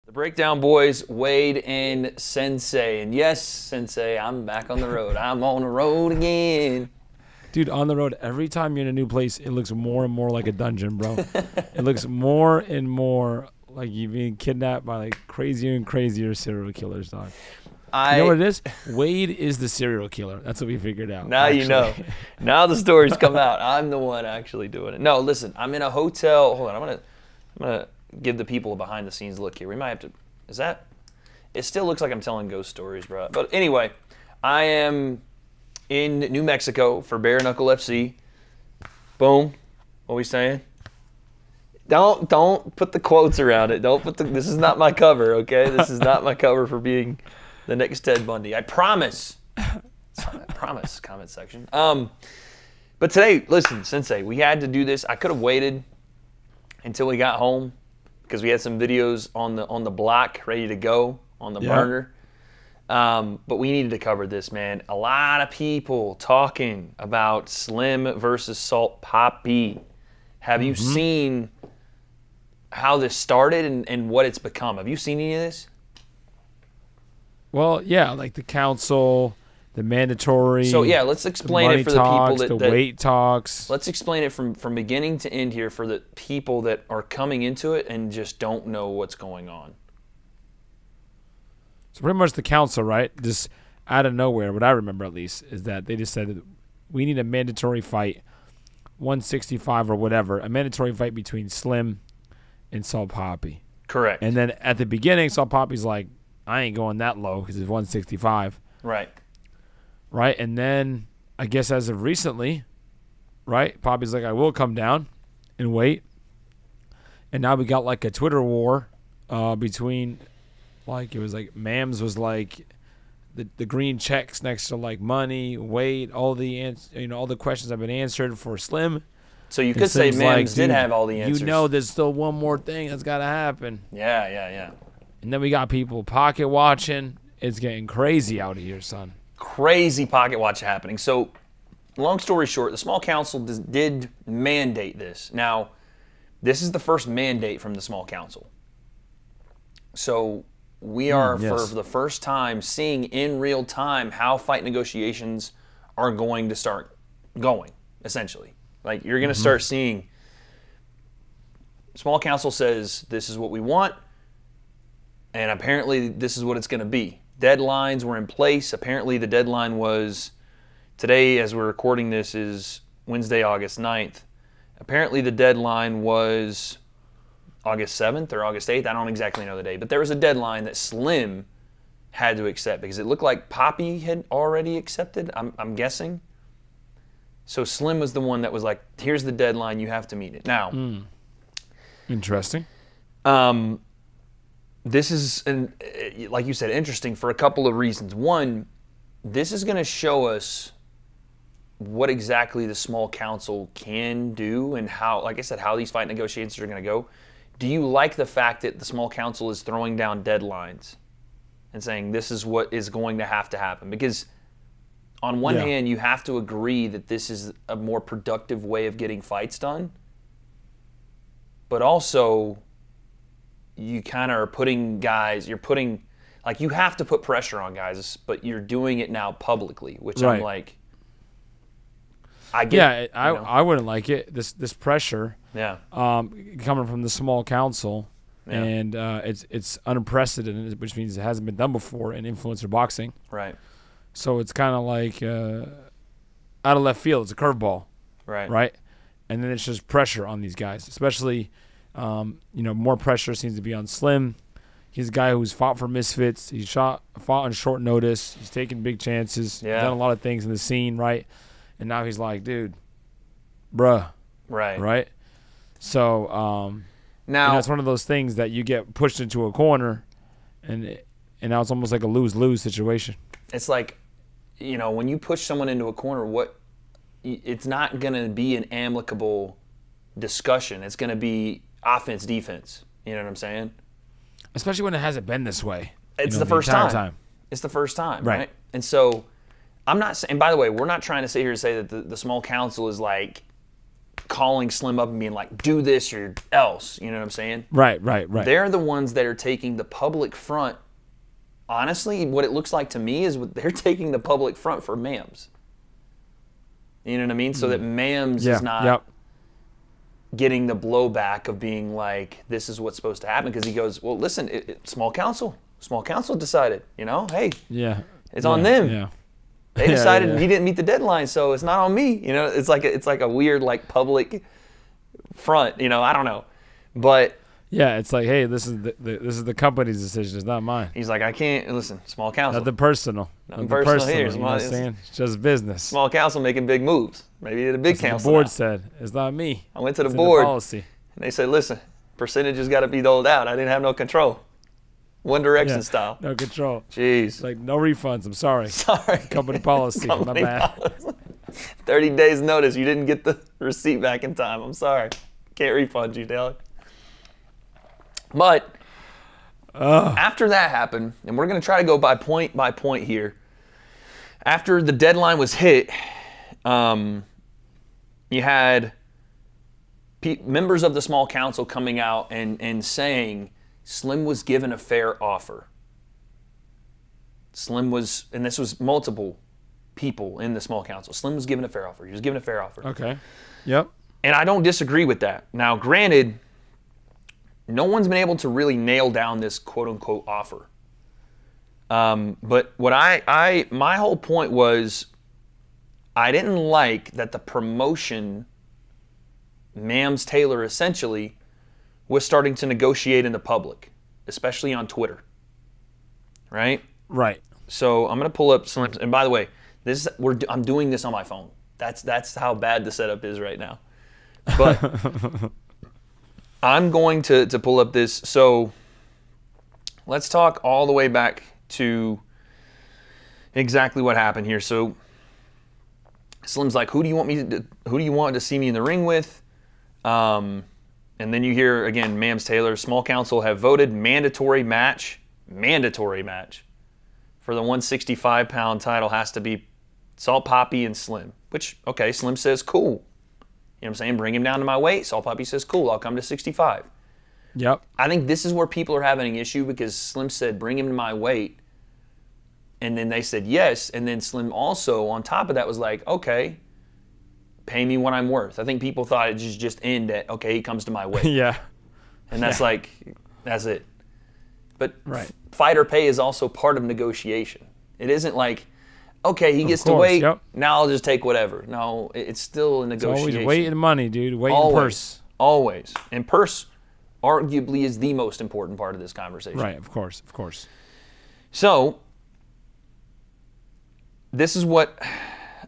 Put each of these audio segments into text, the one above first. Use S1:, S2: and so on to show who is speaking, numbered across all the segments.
S1: The Breakdown Boys, Wade and Sensei. And yes, Sensei, I'm back on the road. I'm on the road again.
S2: Dude, on the road, every time you're in a new place, it looks more and more like a dungeon, bro. It looks more and more like you're being kidnapped by like crazier and crazier serial killers, dog. You know what it is? Wade is the serial killer. That's what we figured out.
S1: Now
S2: actually.
S1: you know. Now the stories come out. I'm the one actually doing it. No, listen, I'm in a hotel. Hold on, I'm gonna give the people a behind the scenes look here. We might have to, it still looks like I'm telling ghost stories, bro. But anyway, I am in New Mexico for Bare Knuckle FC. Boom. What are we saying? Don't put the quotes around it. This is not my cover, okay? This is not my cover for being the next Ted Bundy. I promise. I promise, comment section. But today, listen, Sensei, we had to do this. I could have waited until we got home because we had some videos on the block ready to go on the burner. But we needed to cover this, man. A lot of people talking about Slim versus Salt Papi. Have you seen how this started and what it's become? Have you seen any of this?
S2: Well, yeah, like the council, the mandatory.
S1: So yeah, let's explain it for the people that
S2: weight talks.
S1: Let's explain it from beginning to end here for the people that are coming into it and just don't know what's going on.
S2: So pretty much the council, right? Just out of nowhere, what I remember at least, is that they just said we need a mandatory fight, 165 or whatever, a mandatory fight between Slim and Salt Papi.
S1: Correct.
S2: And then at the beginning, Salt Papi's like, I ain't going that low because it's 165.
S1: Right.
S2: Right? And then I guess as of recently, right, Papi's like, I will come down and wait. And now we got like a Twitter war between, like, it was like, Mams was like, the green checks next to like money, weight, all the all the questions have been answered for Slim.
S1: So you could say Mams did have all the answers.
S2: You know there's still one more thing that's got to happen.
S1: Yeah.
S2: And then we got people pocket watching. It's getting crazy out here, son.
S1: Crazy pocket watch happening. So long story short, the small council did mandate this. Now, this is the first mandate from the small council. So we are, for the first time, seeing in real time how fight negotiations are going to start going, essentially. Like, you're going to start seeing small council says, this is what we want, and apparently this is what it's going to be. Deadlines were in place. Apparently the deadline was, today as we're recording this is Wednesday, August 9th. Apparently the deadline was August 7th or August 8th. I don't exactly know the day, but there was a deadline that Slim had to accept because it looked like Papi had already accepted, I'm guessing. So Slim was the one that was like, here's the deadline, you have to meet it. Now,
S2: interesting.
S1: This is, like you said, interesting for a couple of reasons. One, this is going to show us what exactly the small council can do and how, like I said, how these fight negotiations are going to go. Do you like the fact that the small council is throwing down deadlines and saying this is what is going to happen? Because on one hand, you have to agree that this is a more productive way of getting fights done. But also, you kind of are putting guys, you have to put pressure on guys, but you're doing it now publicly, which I'm like, I get.
S2: Yeah, I wouldn't like it. This pressure, coming from the small council, and it's unprecedented, which means it hasn't been done before in influencer boxing. Right. So it's kind of like out of left field. It's a curveball. Right. Right. And then it's just pressure on these guys, especially. More pressure seems to be on Slim. He's a guy who's fought for Misfits. He's fought on short notice. He's taken big chances. Yeah. He's done a lot of things in the scene, right? And now he's like, dude, bruh. Right. Right? So, now it's one of those things that you get pushed into a corner, and now it's almost like a lose-lose situation. It's like, when you push someone into a corner, it's not going to be an amicable discussion. It's going to be offense, defense. You know what I'm saying? Especially when it hasn't been this way. It's the first time. It's the first time, right? And so I'm not saying, by the way, we're not trying to sit here and say that the small council is like
S1: calling Slim up and being like, do this or else. You know what I'm saying?
S2: Right.
S1: They're the ones that are taking the public front. Honestly, what it looks like to me is they're taking the public front for Mams. You know what I mean? So that Mams is not getting the blowback of being like, this is what's supposed to happen. Because he goes, well, listen, small council decided, hey, it's on them.
S2: Yeah.
S1: They decided he didn't meet the deadline, so it's not on me. It's like a weird like public front. I don't know, but
S2: yeah, it's like, hey, this is the company's decision. It's not mine.
S1: He's like, I can't listen. Small council.
S2: Nothing personal.
S1: Nothing personal here.
S2: You know what I'm saying? It's just business.
S1: Small council making big moves. Maybe the big council.
S2: The board said it's not me.
S1: I went to the board.
S2: Policy.
S1: And they said, listen, percentages got to be doled out. I didn't have no control. One Direction style.
S2: No control.
S1: Jeez.
S2: Like, no refunds. I'm sorry. Company policy. My bad.
S1: 30 days notice. You didn't get the receipt back in time. I'm sorry. Can't refund you, Dale. But after that happened, and we're going to try to go by point here. After the deadline was hit, you had members of the small council coming out and saying Slim was given a fair offer. Slim was, and this was multiple people in the small council. Slim was given a fair offer. He was given a fair offer.
S2: Okay. Yep.
S1: And I don't disagree with that. Now, granted, no one's been able to really nail down this quote-unquote offer. But what my whole point was, I didn't like that the promotion, Mams Taylor essentially, was starting to negotiate in the public, especially on Twitter. Right. So I'm gonna pull up Slim's, and by the way, I'm doing this on my phone. That's how bad the setup is right now. But I'm going to pull up this. So let's talk all the way back to exactly what happened here. So Slim's like, who do you want to see me in the ring with? And then you hear again, Mams Taylor, small council have voted mandatory match for the 165-pound title has to be Salt Papi and Slim. Which, okay, Slim says, cool. You know what I'm saying? Bring him down to my weight. Salt Papi says, cool, I'll come to 65.
S2: Yep.
S1: I think this is where people are having an issue because Slim said, bring him to my weight. And then they said yes. And then Slim also, on top of that, was like, okay, pay me what I'm worth. I think people thought it just end at, okay, he comes to my weight.
S2: Yeah.
S1: And that's like, that's it. But fighter pay is also part of negotiation. It isn't like, okay, he gets to wait, now I'll just take whatever. No, it's still a negotiation.
S2: It's always weight and money, dude. Weight and purse.
S1: Always. And purse arguably is the most important part of this conversation.
S2: Right, of course.
S1: So, this is what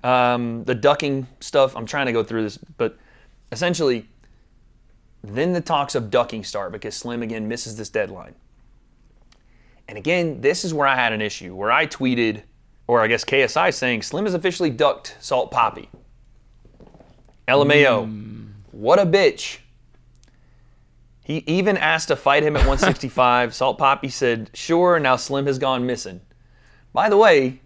S1: the ducking stuff, I'm trying to go through this, but essentially, then the talks of ducking start because Slim, again, misses this deadline. And again, this is where I had an issue, where I tweeted, or I guess KSI saying, Slim has officially ducked Salt Papi. LMAO. What a bitch. He even asked to fight him at 165. Salt Papi said, sure, now Slim has gone missing. By the way,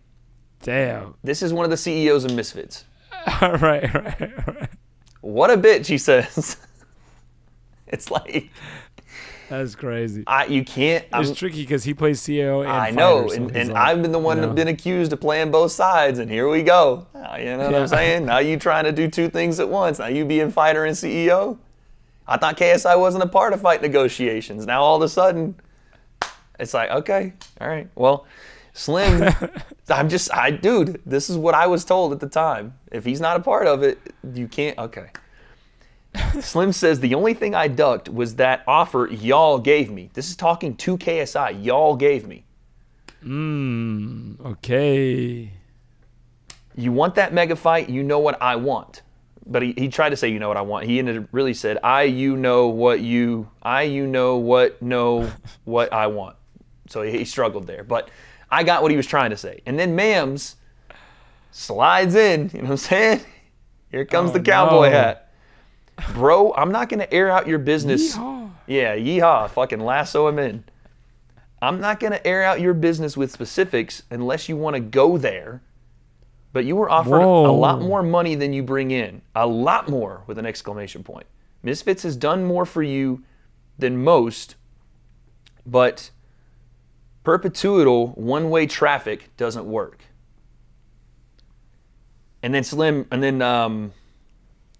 S2: damn,
S1: this is one of the CEOs of Misfits.
S2: Right.
S1: What a bitch, he says. It's like...
S2: That's crazy.
S1: You can't...
S2: It's tricky because he plays CEO and
S1: I know,
S2: fighter, so
S1: and I've been the one that's been accused of playing both sides, and here we go. You know what I'm saying? Now you trying to do two things at once. Now you being fighter and CEO. I thought KSI wasn't a part of fight negotiations. Now all of a sudden, it's like, okay, all right. Well, Slim, dude, this is what I was told at the time. If he's not a part of it, you can't, okay. Slim says, the only thing I ducked was that offer y'all gave me. This is talking to KSI. Y'all gave me.
S2: Okay.
S1: You want that mega fight? You know what I want. But he tried to say, you know what I want. He ended up really said, what I want. So he struggled there. But I got what he was trying to say. And then Mams slides in. You know what I'm saying? Here comes the cowboy hat. Bro, I'm not going to air out your business.
S2: Yeehaw.
S1: Yeah, yeehaw. Fucking lasso him in. I'm not going to air out your business with specifics unless you want to go there. but you were offered a lot more money than you bring in. A lot more with an exclamation point. Misfits has done more for you than most, but perpetual one-way traffic doesn't work. And then Slim, and then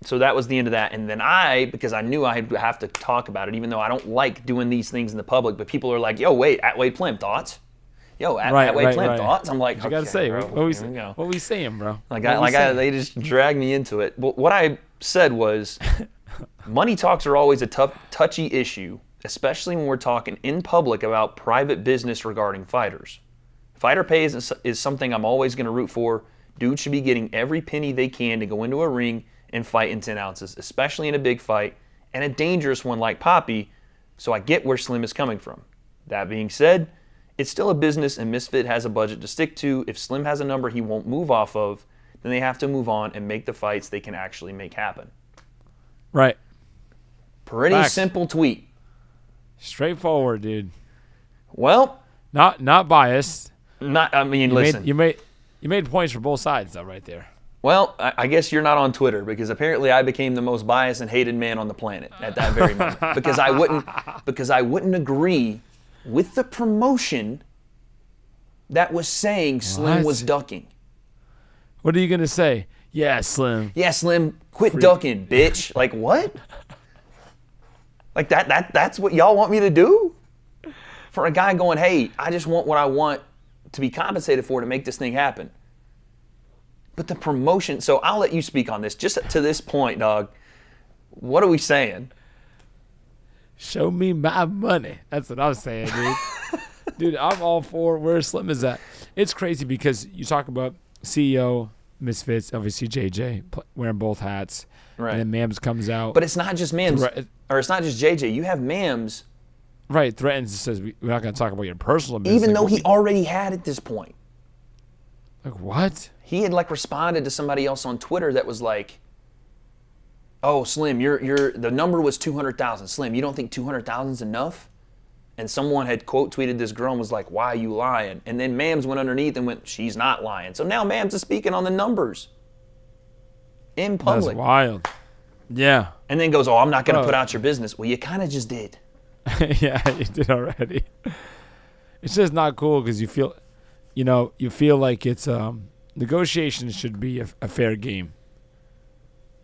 S1: so that was the end of that. And then because I knew I'd have to talk about it, even though I don't like doing these things in the public, but people are like, yo, wait, at Wade Plim, thoughts? Yo, at Wade Plim, thoughts? I'm like,
S2: what you gotta say,
S1: bro,
S2: what we saying, bro?
S1: They just dragged me into it. But what I said was, money talks are always a touchy issue, especially when we're talking in public about private business regarding fighters. Fighter pay is something I'm always going to root for. Dudes should be getting every penny they can to go into a ring and fight in 10 ounces, especially in a big fight and a dangerous one like Papi, so I get where Slim is coming from. That being said, it's still a business and Misfit has a budget to stick to. If Slim has a number he won't move off of, then they have to move on and make the fights they can actually make happen.
S2: Right.
S1: Pretty simple tweet.
S2: Straightforward, dude.
S1: Well,
S2: not biased.
S1: Listen.
S2: You made points for both sides though, right there.
S1: Well, I guess you're not on Twitter because apparently I became the most biased and hated man on the planet at that very moment because I wouldn't agree with the promotion that was saying Slim was ducking.
S2: What are you gonna say? Yeah, Slim.
S1: Yeah, Slim, quit ducking, bitch. Like what? Like that's what y'all want me to do? For a guy going, hey, I just want what I want to be compensated for to make this thing happen. But the promotion, so I'll let you speak on this. Just to this point, dog, what are we saying?
S2: Show me my money. That's what I'm saying, dude. Dude, I'm all for where Slim is at. It's crazy because you talk about CEO, Misfits, obviously JJ, wearing both hats. Right. And then Mams comes out.
S1: But it's not just Mams, or it's not just JJ. You have Mams.
S2: Right, threatens and says, we're not going to talk about your personal business.
S1: Even though he already had at this point.
S2: Like, what?
S1: He had responded to somebody else on Twitter that was like, "Oh, Slim, the number was 200,000. Slim, you don't think 200,000 is enough?" And someone had quote tweeted this girl and was like, "Why are you lying?" And then Mams went underneath and went, "She's not lying." So now Mams is speaking on the numbers in public.
S2: That's wild. Yeah.
S1: And then goes, "Oh, I'm not going to put out your business." Well, you kind of just did.
S2: Yeah, you did already. It's just not cool because you feel like it's negotiations should be a fair game.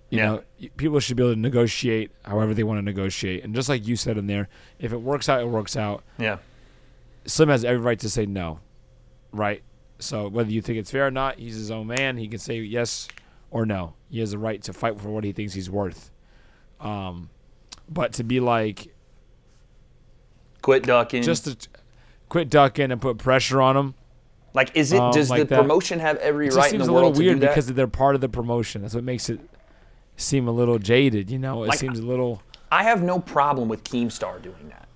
S2: You know, people should be able to negotiate however they want to negotiate. And just like you said in there, if it works out, it works out.
S1: Yeah.
S2: Slim has every right to say no, right? So whether you think it's fair or not, he's his own man. He can say yes or no. He has the right to fight for what he thinks he's worth. But to be like,
S1: quit ducking.
S2: Just to quit ducking and put pressure on him.
S1: Like, does the promotion have every right in the world to do that?
S2: It seems a little weird because they're part of the promotion. That's what makes it seem a little jaded, It seems a little...
S1: I have no problem with Keemstar doing that.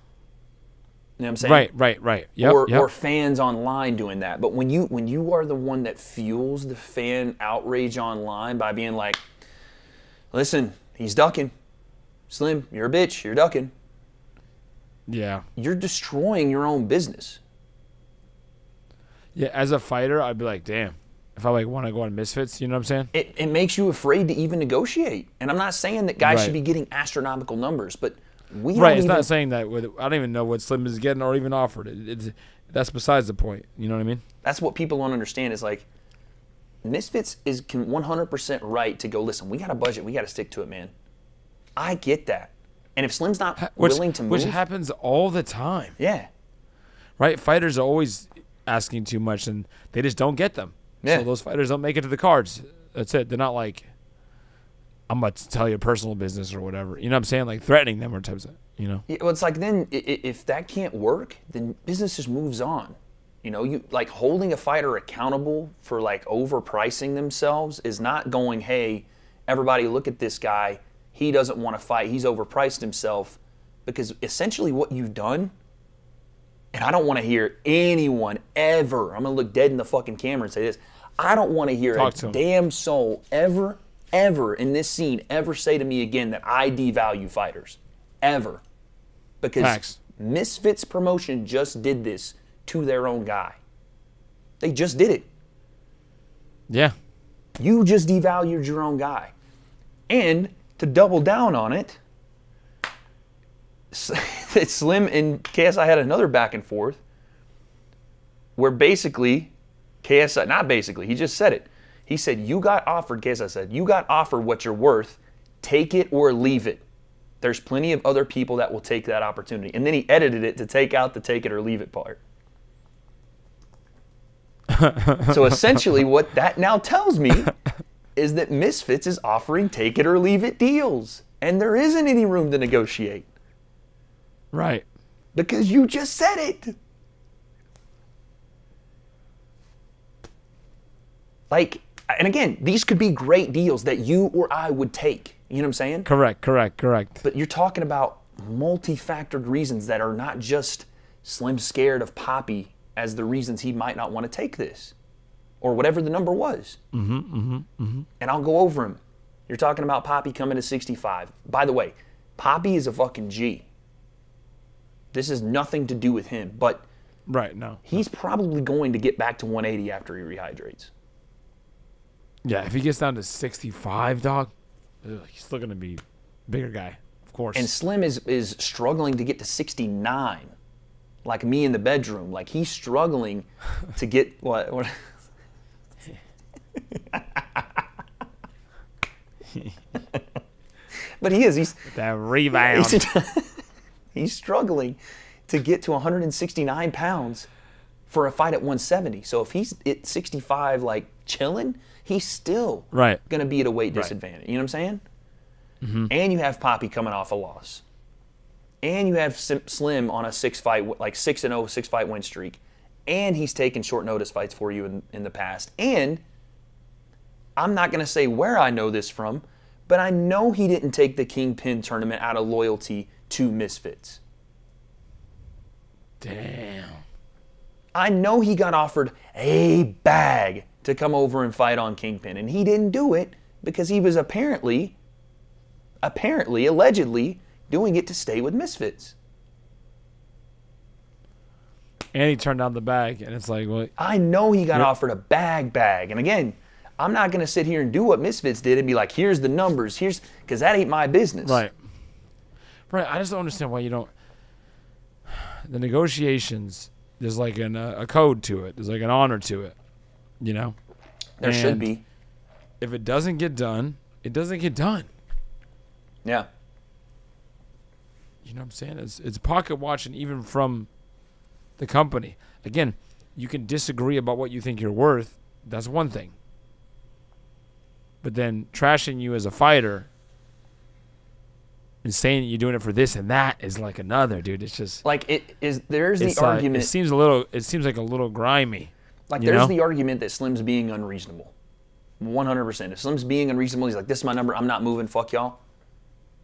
S1: You know what I'm saying?
S2: Right. Yep,
S1: or fans online doing that. But when you are the one that fuels the fan outrage online by being like, listen, he's ducking. Slim, you're a bitch. You're ducking.
S2: Yeah.
S1: You're destroying your own business.
S2: Yeah, as a fighter, I'd be like, damn. If I want to go on Misfits, you know what I'm saying?
S1: It makes you afraid to even negotiate. And I'm not saying that guys should be getting astronomical numbers, but we don't
S2: Right, it's not saying that. I don't even know what Slim is getting or even offered. That's besides the point. You know what I mean?
S1: That's what people don't understand is like, Misfits is 100% right to go, listen, we got a budget. We got to stick to it, man. I get that. And if Slim's not willing to move.
S2: Which happens all the time.
S1: Yeah.
S2: Right? Fighters are always asking too much, and they just don't get them.
S1: Yeah.
S2: So those fighters don't make it to the cards. That's it. They're not like, I'm about to tell you personal business or whatever. You know what I'm saying? Like threatening them or types of,
S1: Yeah, well, it's like then if that can't work, then business just moves on. You like holding a fighter accountable for overpricing themselves is not going, hey, everybody look at this guy. He doesn't want to fight. He's overpriced himself. Because essentially what you've done, and I don't want to hear anyone ever, I'm going to look dead in the fucking camera and say this, I don't want to hear a damn soul ever in this scene ever say to me again that I devalue fighters. Ever. Because Misfits promotion just did this to their own guy. They just did it.
S2: Yeah.
S1: You just devalued your own guy. And to double down on it, Slim and KSI had another back and forth where basically KSI, not basically, he just said it. He said, you got offered, KSI said, you got offered what you're worth. Take it or leave it. There's plenty of other people that will take that opportunity. And then he edited it to take out the take it or leave it part. So essentially what that now tells me is that Misfits is offering take it or leave it deals. And there isn't any room to negotiate.
S2: Right.
S1: Because you just said it. Like, and again, these could be great deals that you or I would take. You know what I'm saying?
S2: Correct.
S1: But you're talking about multi-factored reasons that are not just Slim scared of Papi as the reasons he might not want to take this. Or whatever the number was. And I'll go over them. You're talking about Papi coming to 65. By the way, Papi is a fucking G. This has nothing to do with him, but he's probably going to get back to 180 after he rehydrates.
S2: Yeah, if he gets down to 65, dog, he's still going to be a bigger guy, of course.
S1: And Slim is struggling to get to 69, like me in the bedroom. Like, he's struggling to get what but he is. He's
S2: that rebound.
S1: He's struggling to get to 169 pounds for a fight at 170. So if he's at 65, like chilling, he's still going to be at a weight disadvantage. You know what I'm saying? And you have Papi coming off a loss. And you have Slim on a 6-0, 6-fight win streak. And he's taken short notice fights for you in the past. And I'm not going to say where I know this from, but I know he didn't take the Kingpin tournament out of loyalty to Misfits.
S2: Damn.
S1: I know he got offered a bag to come over and fight on Kingpin, and he didn't do it because he was allegedly doing it to stay with Misfits.
S2: And he turned down the bag, and it's like, well,
S1: I know he got offered a bag. And again, I'm not going to sit here and do what Misfits did and be like, here's the numbers, because that ain't my business.
S2: Right. I just don't understand why you don't. The negotiations, there's like a code to it. There's like an honor to it, you know?
S1: There should be.
S2: If it doesn't get done, it doesn't get done.
S1: Yeah.
S2: You know what I'm saying? It's pocket watching even from the company. Again, you can disagree about what you think you're worth. That's one thing. But then trashing you as a fighter and saying that you're doing it for this and that is like another, dude. It's just
S1: like there's the argument.
S2: It seems like a little grimy.
S1: Like there's the argument that Slim's being unreasonable. 100%. If Slim's being unreasonable, he's like, this is my number, I'm not moving, fuck y'all.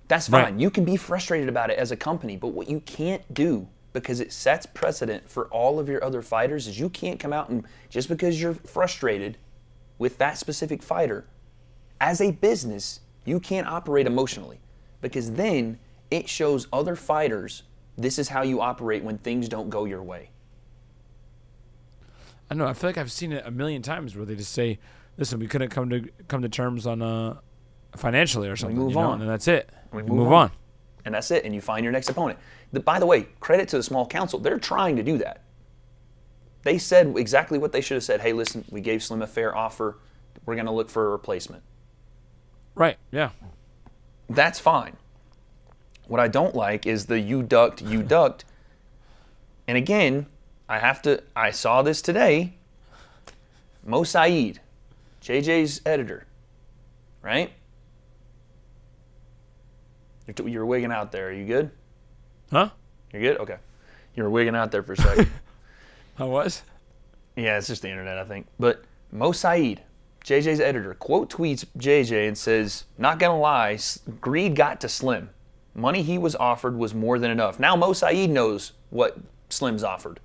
S1: That's fine. Right. You can be frustrated about it as a company, but what you can't do, because it sets precedent for all of your other fighters, is you can't come out and, just because you're frustrated with that specific fighter, as a business, you can't operate emotionally. Because then it shows other fighters this is how you operate when things don't go your way.
S2: I know. I feel like I've seen it a million times where they just say, listen, we couldn't come to terms on financially or something. We move on. And that's it. We move on.
S1: And that's it. And you find your next opponent. By the way, credit to the small council. They're trying to do that. They said exactly what they should have said. Hey, listen, we gave Slim a fair offer. We're going to look for a replacement. Right, yeah. That's fine. What I don't like is the you ducked. And again, I saw this today. Mo Saeed, JJ's editor, right? You're wigging out there. Are you good?
S2: Huh?
S1: You're good? Okay. You were wigging out there for a second.
S2: I was?
S1: Yeah, it's just the internet, I think. But Mo Saeed, JJ's editor, quote tweets JJ and says, not gonna lie, greed got to Slim. Money he was offered was more than enough. Now Mo Saeed knows what Slim's offered.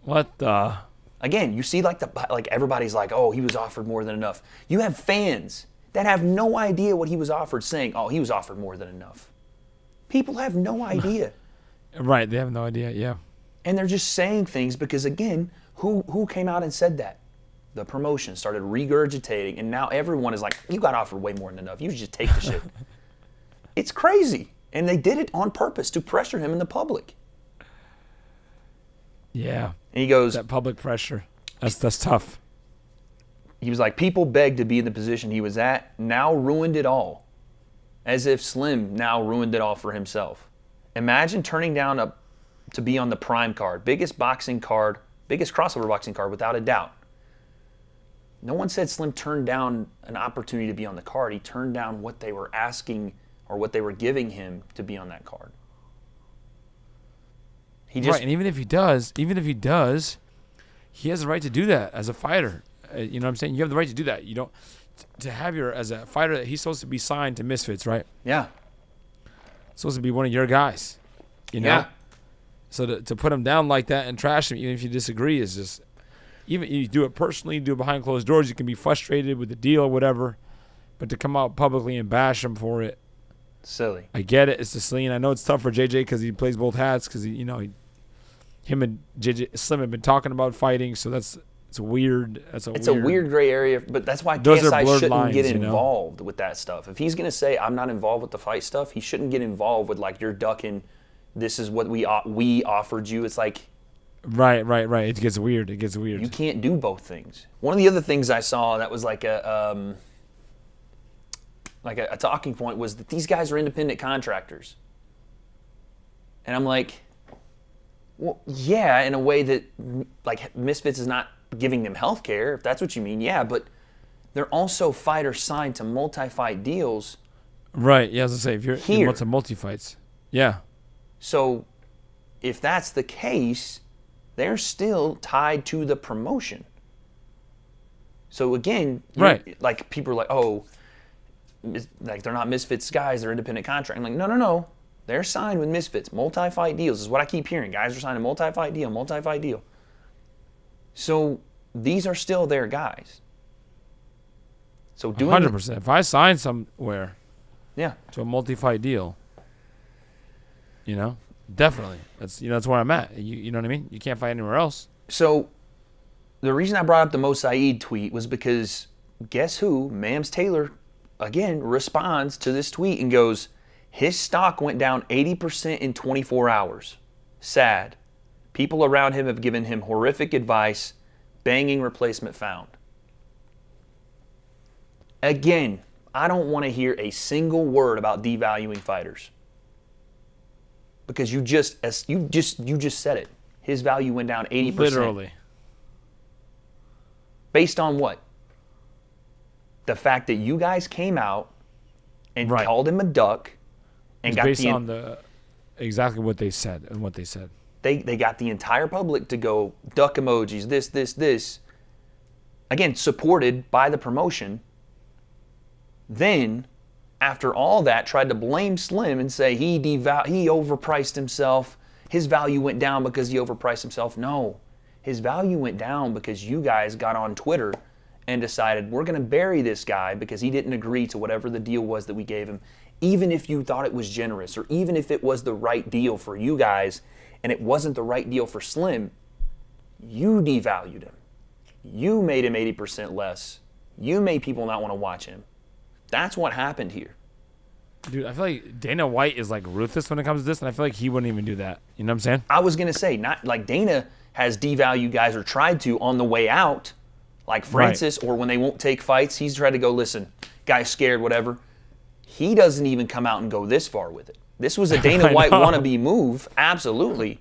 S2: What the?
S1: Again, you see like everybody's like, oh, he was offered more than enough. You have fans that have no idea what he was offered saying, oh, he was offered more than enough. People have no idea.
S2: Right, they have no idea, yeah.
S1: And they're just saying things because, again, who came out and said that? the promotion, started regurgitating, and now everyone is like, you got offered way more than enough. You should just take the shit. It's crazy. And they did it on purpose to pressure him in the public.
S2: Yeah.
S1: And he goes...
S2: That public pressure. That's tough.
S1: He was like, people begged to be in the position he was at, now ruined it all. As if Slim now ruined it all for himself. Imagine turning down to be on the Prime card, biggest crossover boxing card without a doubt. No one said Slim turned down an opportunity to be on the card. He turned down what they were asking or what they were giving him to be on that card.
S2: Right, and even if he does, he has the right to do that as a fighter. You know what I'm saying? You have the right to do that. You don't to have as a fighter. He's supposed to be signed to Misfits, right?
S1: Yeah.
S2: Supposed to be one of your guys. You know. Yeah. So to put him down like that and trash him, even if you disagree, is just. Even you do it personally, do it behind closed doors. You can be frustrated with the deal or whatever, but to come out publicly and bash him for it,
S1: silly.
S2: I get it. It's just silly, and I know it's tough for JJ because he plays both hats. Because him and JJ Slim have been talking about fighting, so it's weird. It's a weird
S1: gray area, but that's why KSI shouldn't get involved with that stuff. If he's gonna say I'm not involved with the fight stuff, he shouldn't get involved with like you're ducking. This is what we offered you. It's like.
S2: Right. It gets weird.
S1: You can't do both things. One of the other things I saw that was like a talking point was that these guys are independent contractors. And I'm like, well, yeah, in a way that like Misfits is not giving them health care, if that's what you mean, yeah, but they're also fighters signed to multi-fight deals.
S2: Right, yeah, as I say, if you're to multi-fights. Yeah.
S1: So if that's the case, they're still tied to the promotion. So again,
S2: right.
S1: Like people are like, oh, like they're not Misfits guys, they're independent contract. I'm like, no. They're signed with Misfits. Multi-fight deals is what I keep hearing. Guys are signing a multi-fight deal. So these are still their guys. So doing
S2: 100%. If I sign somewhere to a multi-fight deal, definitely. That's where I'm at. You know what I mean? You can't fight anywhere else.
S1: So the reason I brought up the Mo Saeed tweet was because guess who? Mams Taylor, again, responds to this tweet and goes, his stock went down 80% in 24 hours. Sad. People around him have given him horrific advice. Banging replacement found. Again, I don't want to hear a single word about devaluing fighters. Because you just said it. His value went down 80%.
S2: Literally.
S1: Based on what? The fact that you guys came out and called him a duck and got
S2: based on exactly what they said and what they said.
S1: They got the entire public to go duck emojis, this. Again, supported by the promotion. Then after all that, tried to blame Slim and say he overpriced himself. His value went down because he overpriced himself. No, his value went down because you guys got on Twitter and decided we're going to bury this guy because he didn't agree to whatever the deal was that we gave him, even if you thought it was generous or even if it was the right deal for you guys and it wasn't the right deal for Slim. You devalued him. You made him 80% less. You made people not want to watch him. That's what happened here.
S2: Dude, I feel like Dana White is like ruthless when it comes to this, and I feel like he wouldn't even do that. You know what I'm saying?
S1: I was going to say, not like Dana has devalued guys or tried to on the way out, like Francis, or when they won't take fights, he's tried to go, listen, guy's scared, whatever. He doesn't even come out and go this far with it. This was a Dana White wannabe move, absolutely.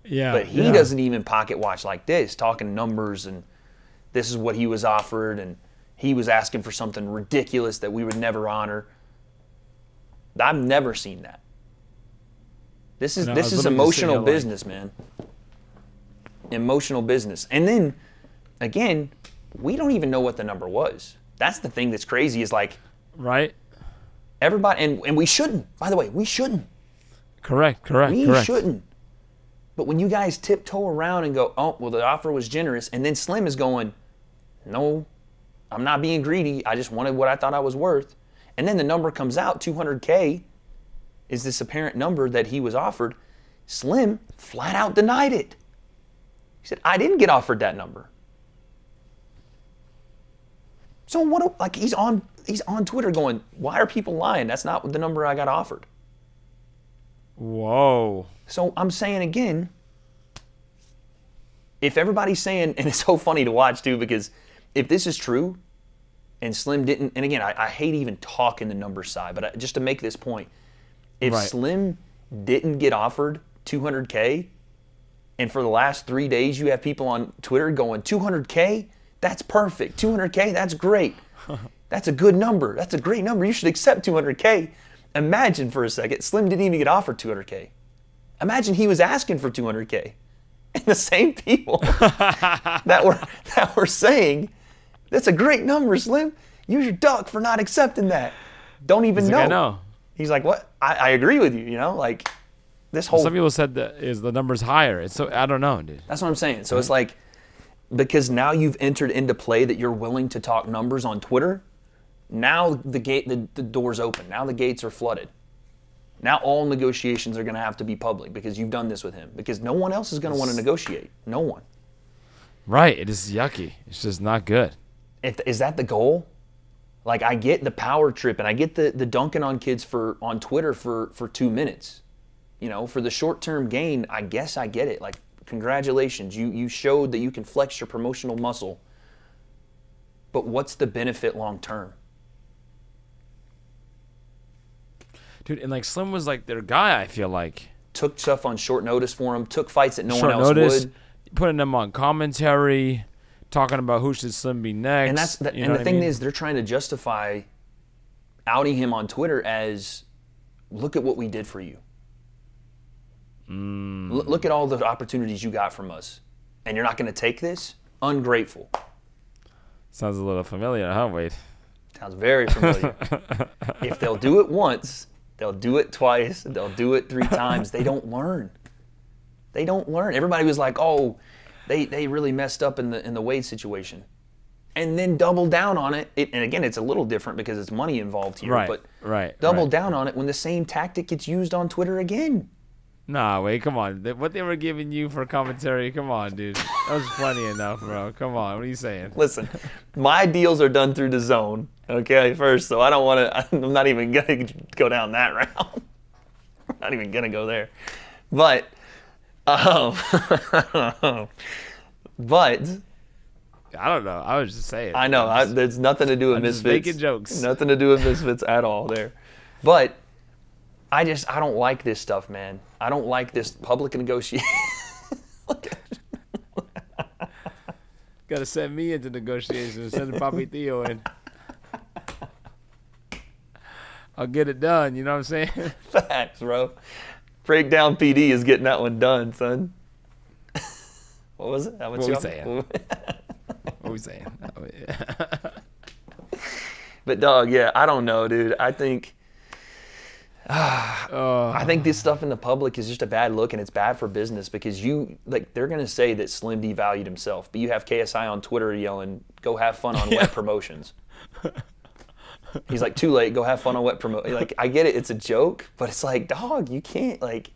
S2: Yeah.
S1: But he doesn't even pocket watch like this, talking numbers and this is what he was offered and he was asking for something ridiculous that we would never honor. I've never seen that. This is emotional business, man. Emotional business. And then, again, we don't even know what the number was. That's the thing that's crazy is like...
S2: Right.
S1: Everybody, and we shouldn't. By the way, we shouldn't.
S2: Correct.
S1: We shouldn't. But when you guys tiptoe around and go, oh, well, the offer was generous, and then Slim is going, no, I'm not being greedy. I just wanted what I thought I was worth. And then the number comes out, 200K is this apparent number that he was offered. Slim flat out denied it. He said, I didn't get offered that number. So what? Like he's on Twitter going, why are people lying? That's not the number I got offered.
S2: Whoa.
S1: So I'm saying again, if everybody's saying, and it's so funny to watch too, because if this is true, and Slim didn't, and again, I hate even talking the number side, but just to make this point, if Slim didn't get offered $200K, and for the last 3 days you have people on Twitter going, $200K? That's perfect. $200K? That's great. That's a good number. That's a great number. You should accept $200K. Imagine for a second, Slim didn't even get offered $200K. Imagine he was asking for $200K. And the same people that were saying, that's a great number, Slim. Use your duck for not accepting that. Don't even know.
S2: Like, I know.
S1: He's like, what? I agree with you, you know? Like, this whole...
S2: Some people said that the number's higher. It's so, I don't know, dude.
S1: That's what I'm saying. So it's like, because now you've entered into play that you're willing to talk numbers on Twitter, now the door's open. Now the gates are flooded. Now all negotiations are going to have to be public because you've done this with him. Because no one else is going to want to negotiate. No one.
S2: Right. It is yucky. It's just not good.
S1: Is that the goal? Like, I get the power trip and I get the dunking on kids on Twitter for 2 minutes. You know, for the short-term gain, I guess I get it. Like, congratulations. You showed that you can flex your promotional muscle. But what's the benefit long-term?
S2: Dude, and like Slim was like their guy, I feel like.
S1: Took stuff on short notice for him. Took fights that no one else would.
S2: Putting them on commentary. Talking about who should Slim be next.
S1: And the thing is, they're trying to justify outing him on Twitter as, look at what we did for you. Look at all the opportunities you got from us. And you're not going to take this? Ungrateful.
S2: Sounds a little familiar, huh, Wade?
S1: Sounds very familiar. If they'll do it once, they'll do it twice, they'll do it 3 times. They don't learn. They don't learn. Everybody was like, oh, they really messed up in the Wade situation. And then double down on it. And again, it's a little different because it's money involved here.
S2: Right.
S1: Double down on it when the same tactic gets used on Twitter again.
S2: Nah, wait, come on. What they were giving you for commentary, come on, dude. That was plenty enough, bro. Come on, what are you saying?
S1: Listen, my deals are done through the zone, okay, first, so I don't want to, I'm not even going to go down that route. I'm not even going to go there. But, but...
S2: I don't know. I was just saying.
S1: I know. There's nothing to do with Misfits.
S2: Just making jokes.
S1: Nothing to do with Misfits at all there. But I don't like this stuff, man. I don't like this public negotiation.
S2: Got to send me into negotiations. Send Papi Theo in. I'll get it done. You know what I'm saying?
S1: Facts, bro. Breakdown PD is getting that one done, son. What was it?
S2: What we saying? What we saying? Oh, yeah.
S1: But dog, yeah, I don't know, dude. I think this stuff in the public is just a bad look, and it's bad for business because they're gonna say that Slim devalued himself, but you have KSI on Twitter yelling, "Go have fun on wet promotions." He's like, "Too late. Go have fun on wet promotion." Like, I get it, it's a joke, but it's like, dog, you can't like.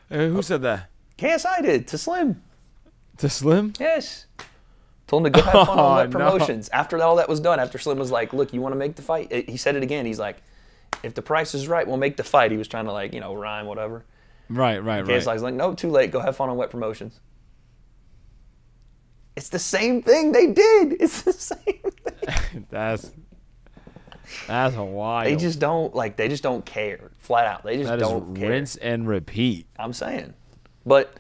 S2: Who said that?
S1: KSI did to Slim.
S2: To Slim?
S1: Yes. Told him to go have fun on wet promotions. No. After all that was done, after Slim was like, look, you want to make the fight? He said it again. He's like, if the price is right, we'll make the fight. He was trying to rhyme, whatever.
S2: Right.
S1: He's like, no, too late. Go have fun on wet promotions. It's the same thing they did. It's the same thing.
S2: That's wild.
S1: They just don't care. Flat out. They just don't care.
S2: Rinse and repeat.
S1: I'm saying. But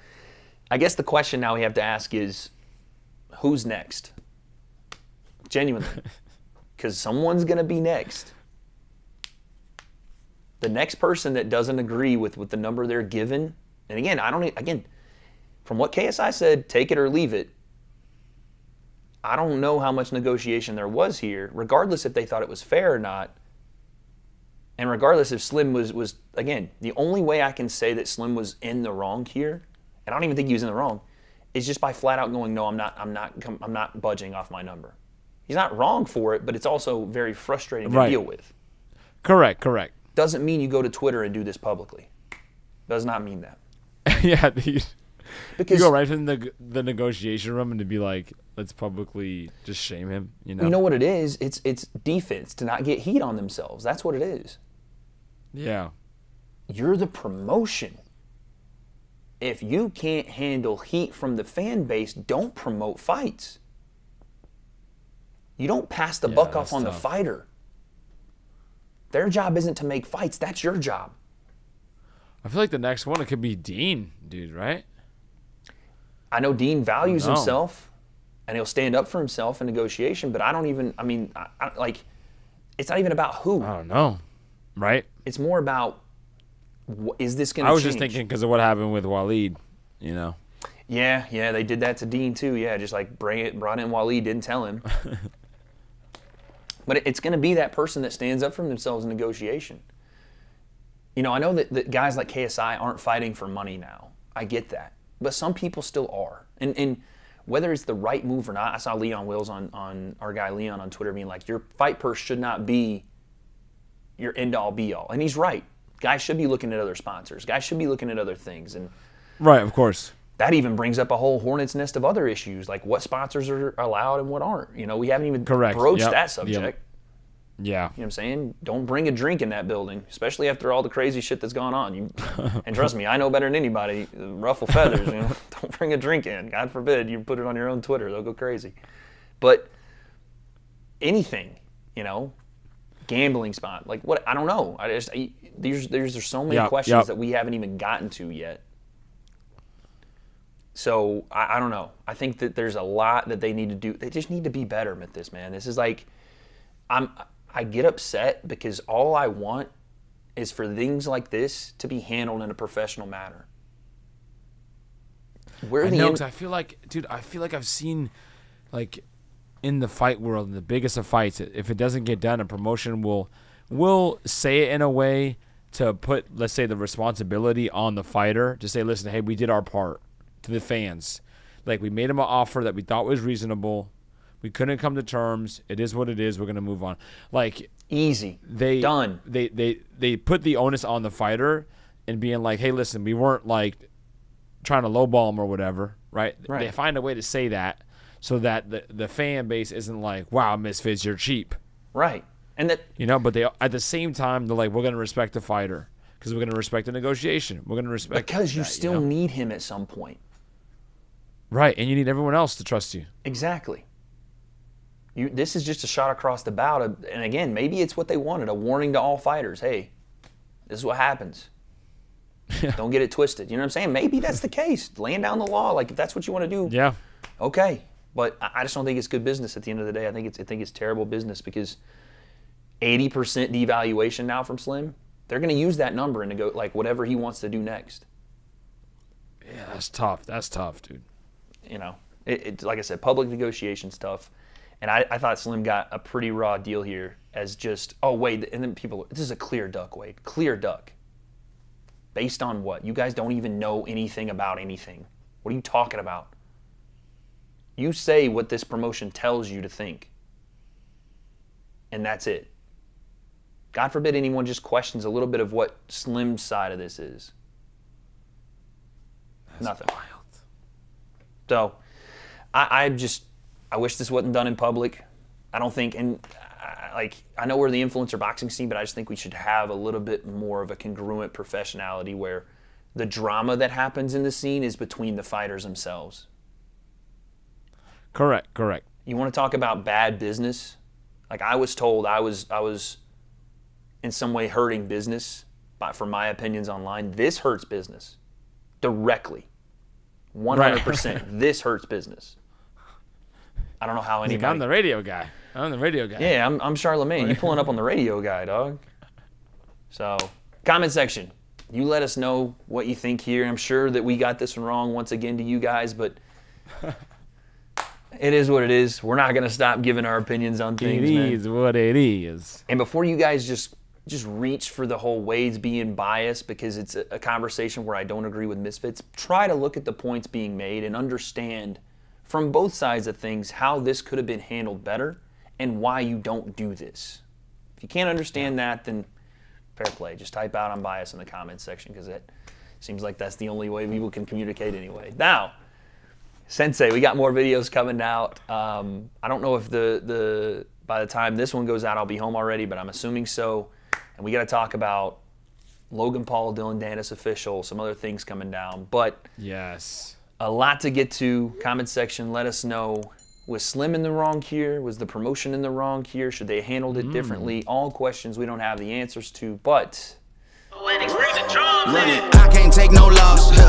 S1: I guess the question now we have to ask is, who's next? Genuinely. Because someone's going to be next. The next person that doesn't agree with the number they're given, and again, from what KSI said, take it or leave it, I don't know how much negotiation there was here, regardless if they thought it was fair or not, and regardless if Slim was again, the only way I can say that Slim was in the wrong here, and I don't even think he was in the wrong, is just by flat out going, no, I'm not budging off my number. He's not wrong for it, but it's also very frustrating to deal with.
S2: Correct.
S1: Doesn't mean you go to Twitter and do this publicly. Does not mean that.
S2: Yeah,
S1: Because
S2: you go right from the negotiation room and to be like, let's publicly just shame him. You know
S1: what it is? It's defense to not get heat on themselves. That's what it is.
S2: Yeah.
S1: You're the promotion. If you can't handle heat from the fan base, don't promote fights. You don't pass the buck off on the fighter. Their job isn't to make fights. That's your job.
S2: I feel like the next one, it could be Dean, dude, right?
S1: I know Dean values himself, and he'll stand up for himself in negotiation, but I don't even, like, it's not even about who.
S2: I don't know, right?
S1: It's more about, is this going to change?
S2: I was just thinking because of what happened with Waleed, you know?
S1: Yeah, they did that to Dean too. Yeah, just like brought in Waleed, didn't tell him. But it's going to be that person that stands up for themselves in negotiation. You know, I know that guys like KSI aren't fighting for money now. I get that. But some people still are. And whether it's the right move or not, I saw Leon Wills on our guy Leon on Twitter being like, your fight purse should not be your end-all, be-all. And he's right. Guys should be looking at other sponsors. Guys should be looking at other things. And
S2: right, of course.
S1: That even brings up a whole hornet's nest of other issues, like what sponsors are allowed and what aren't. You know, we haven't even broached that subject.
S2: Yep. Yeah.
S1: You know what I'm saying? Don't bring a drink in that building, especially after all the crazy shit that's gone on. And trust me, I know better than anybody. Ruffle feathers, you know. Don't bring a drink in. God forbid you put it on your own Twitter. They'll go crazy. But anything, you know, gambling spot, like what? I don't know. There's so many questions that we haven't even gotten to yet. So I don't know. I think that there's a lot that they need to do. They just need to be better at this, man. This is like, I get upset because all I want is for things like this to be handled in a professional manner.
S2: Because I feel like, dude, I've seen, like, in the fight world, in the biggest of fights, if it doesn't get done, a promotion will say it in a way to put, let's say, the responsibility on the fighter to say, listen, hey, we did our part to the fans. Like, we made them an offer that we thought was reasonable. We couldn't come to terms. It is what it is. We're gonna move on. Like,
S1: easy. Done.
S2: They put the onus on the fighter and being like, hey, listen, we weren't like trying to lowball them or whatever, right? They find a way to say that so that the fan base isn't like, wow, Misfits, you're cheap.
S1: Right. And that,
S2: you know, but they at the same time they're like, we're gonna respect the fighter because we're gonna respect the negotiation. We're gonna respect
S1: because you still need him at some point.
S2: Right, and you need everyone else to trust you.
S1: Exactly. This is just a shot across the bow. And again, maybe it's what they wanted, a warning to all fighters. Hey, this is what happens. Don't get it twisted. You know what I'm saying? Maybe that's the case. Laying down the law, like if that's what you want to do.
S2: Yeah. Okay.
S1: But I just don't think it's good business at the end of the day. I think it's terrible business because 80% devaluation now from Slim. They're going to use that number and to go like whatever he wants to do next.
S2: Yeah, that's tough. That's tough, dude.
S1: You know, it's like I said, public negotiation stuff. And I thought Slim got a pretty raw deal here as just, oh, wait, and then people, this is a clear duck, Wade. Clear duck. Based on what? You guys don't even know anything about anything. What are you talking about? You say what this promotion tells you to think. And that's it. God forbid anyone just questions a little bit of what Slim's side of this is.
S2: That's
S1: nothing.
S2: Wild.
S1: So, I wish this wasn't done in public. I don't think, and I know we're the influencer boxing scene, but I just think we should have a little bit more of a congruent professionality where the drama that happens in the scene is between the fighters themselves.
S2: Correct.
S1: You want to talk about bad business? Like I was told I was in some way hurting business for my opinions online. This hurts business directly. 100%. Right. This hurts business. I don't know how anybody.
S2: I'm the radio guy.
S1: Yeah, I'm Charlemagne. You pulling up on the radio guy, dog. So, comment section. You let us know what you think here. I'm sure that we got this one wrong once again to you guys, but it is what it is. We're not going to stop giving our opinions on things, man.
S2: It is what it is.
S1: And before you guys just reach for the whole Wade's being biased because it's a conversation where I don't agree with Misfits, try to look at the points being made and understand from both sides of things how this could have been handled better and why you don't do this. If you can't understand that, then fair play. Just type out "I'm biased" in the comments section because Seems like that's the only way people can communicate anyway. Now, Sensei, we got more videos coming out. I don't know if by the time this one goes out, I'll be home already, but I'm assuming so. And we got to talk about Logan Paul, Dylan Dennis official, some other things coming down. But
S2: yes,
S1: a lot to get to. Comment section, let us know. Was Slim in the wrong here? Was the promotion in the wrong here? Should they have handled it differently? All questions we don't have the answers to, but
S3: I can't take no loss.